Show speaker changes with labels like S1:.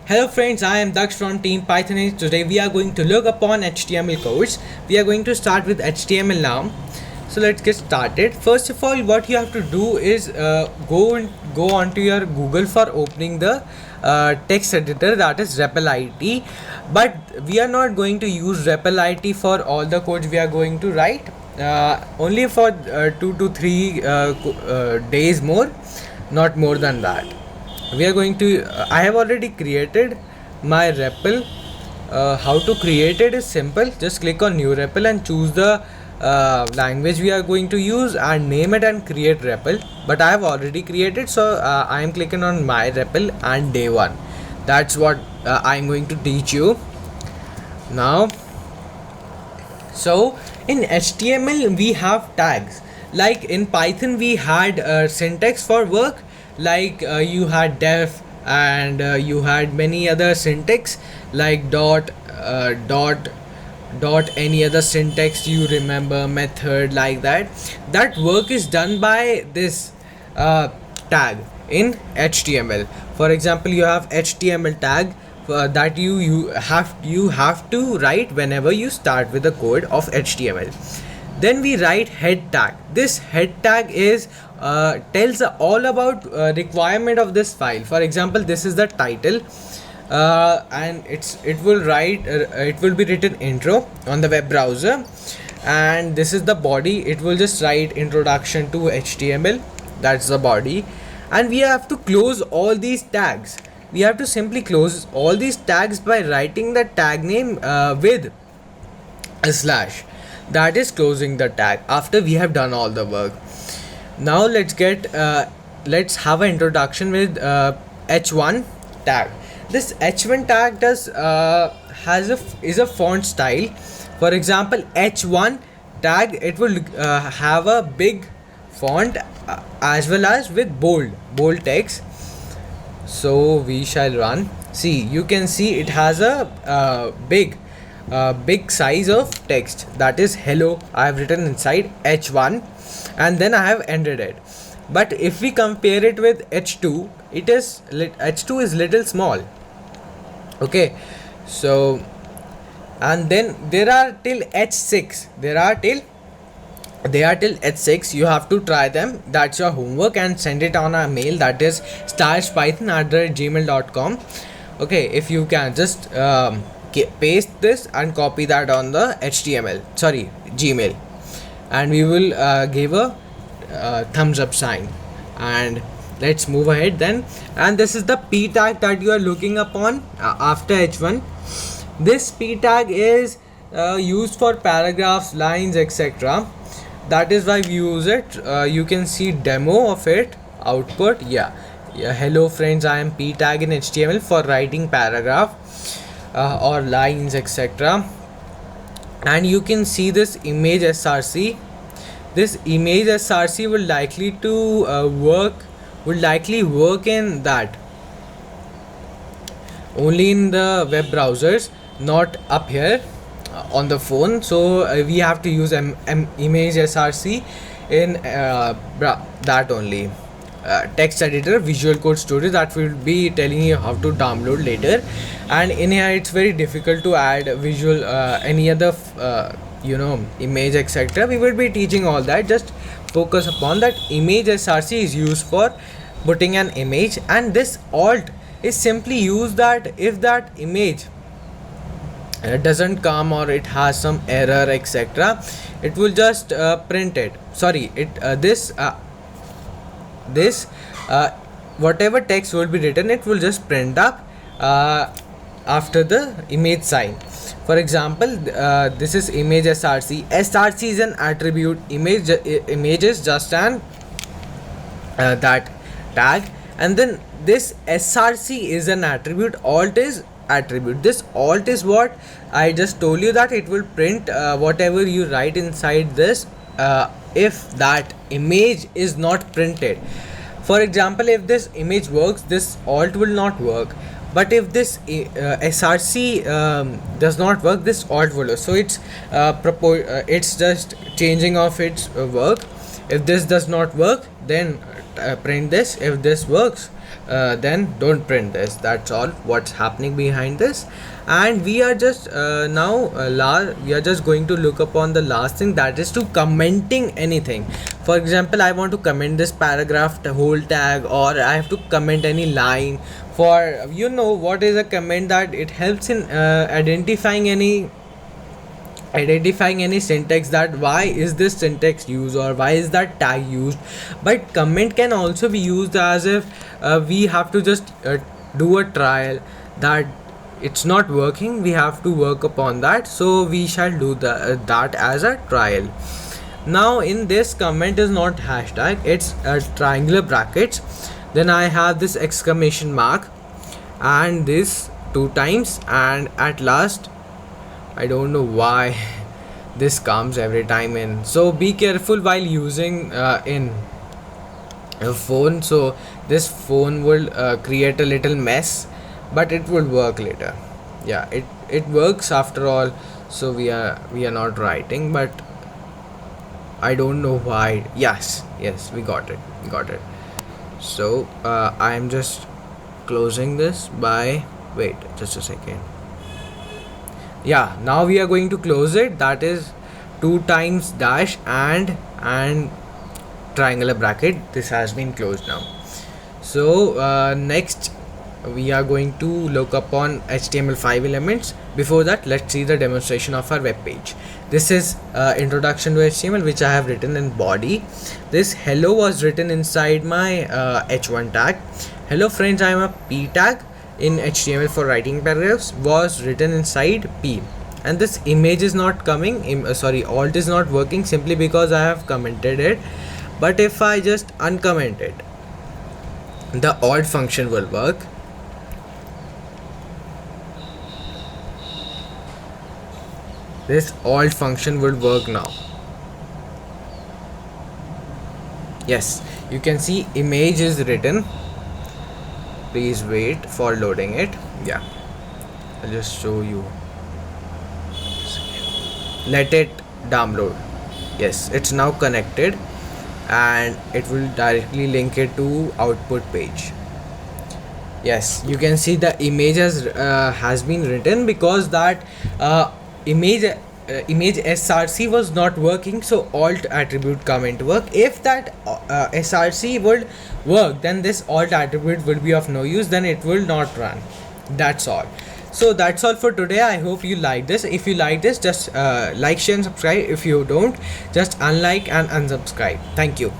S1: Hello friends, I am Daksh from Team Python. Today we are going to look upon HTML codes. We are going to start with HTML now. So let's get started. First of all, what you have to do is go onto your Google for opening the text editor, that is REPL-IT. But we are not going to use REPL-IT for all the codes we are going to write. Only for 2 to 3 days more, not more than that. We are going to I have already created my REPL. How to create it is simple. Just click on new REPL and choose the language we are going to use and name it and create REPL. But I have already created, so I am clicking on my REPL and day one. That's what I am going to teach you now. So in HTML we have tags. Like in Python we had syntax for work, like you had def, and you had many other syntax like dot any other syntax you remember, method, like that work is done by this tag in HTML. For example, you have HTML tag that you have to write whenever you start with the code of HTML. Then we write head tag. This head tag is tells all about requirement of this file. For example, this is the title, and it will be written intro on the web browser, and this is the body. It will just write introduction to HTML. That's the body, and we have to close all these tags. We have to simply close all these tags by writing the tag name with a slash. That is closing the tag after we have done all the work. Now let's have an introduction with h1 tag. This h1 tag is a font style. For example, h1 tag, it will have a big font as well as with bold text. So we shall run. See, you can see it has a big size of text, that is hello. I have written inside h1 and then I have ended it. But if we compare it with h2, h2 is little small. Okay, so and then there are till h6. They are till h6. You have to try them. That's your homework, and send it on a mail, that is starspython@gmail.com. Okay, if you can just paste this and copy that on the Gmail, and we will give a thumbs up sign, and let's move ahead then. And this is the p tag that you are looking upon after h1. This p tag is used for paragraphs, lines, etc. That is why we use it. You can see demo of it, output. Yeah, hello friends, I am p tag in HTML for writing paragraph or lines, etc. And you can see this image src. This image src will likely work in that only in the web browsers, not up here on the phone. So we have to use image src in that only. Text editor, Visual Code Studio, that will be telling you how to download later. And in here it's very difficult to add visual any other image, etc. We will be teaching all that. Just focus upon that. Image src is used for putting an image, and this alt is simply used that if that image doesn't come or it has some error, etc., it will just print it. Sorry, this whatever text will be written, it will just print up after the image sign. For example, this is image src. Src is an attribute. Image is just an that tag, and then this src is an attribute. Alt is attribute. This alt is what I just told you, that it will print whatever you write inside this if that image is not printed. For example, if this image works, this alt will not work. But if this src does not work, this alt will. So it's just changing of its work. If this does not work, then print this. If this works, then don't print this. That's all what's happening behind this. And we are just we are just going to look upon the last thing, that is to commenting anything. For example, I want to comment this paragraph, the whole tag, or I have to comment any line. For what is a comment, that it helps in identifying any syntax, that why is this syntax used or why is that tag used. But comment can also be used as if we have to just do a trial, that it's not working, we have to work upon that, so we shall do that as a trial. Now in this, comment is not hashtag, it's triangular brackets, then I have this exclamation mark and this two times, and at last, I don't know why this comes every time in. So be careful while using in a phone. So this phone will create a little mess, but it will work later. Yeah, it works after all. So we are not writing, but I don't know why. Yes, we got it. So I am just closing this by, wait just a second. Yeah, now we are going to close it, that is two times dash and triangular bracket. This has been closed now. So next we are going to look upon HTML5 elements. Before that, let's see the demonstration of our web page. This is introduction to HTML, which I have written in body. This hello was written inside my h1 tag. Hello friends, I am a p tag in HTML for writing paragraphs was written inside p. And this image is not coming, alt is not working, simply because I have commented it. But if I just uncomment it, the alt function will work. This alt function will work now. Yes, you can see image is written. Please wait for loading it. Yeah, I'll just show you. Let it download. Yes, it's now connected and it will directly link it to output page. Yes, you can see the image has been written, because that image src was not working, so alt attribute comment work. If that src would work, then this alt attribute will be of no use, then it will not run. That's all. So that's all for today. I hope you like this. If you like this, just like, share and subscribe. If you don't, just unlike and unsubscribe. Thank you.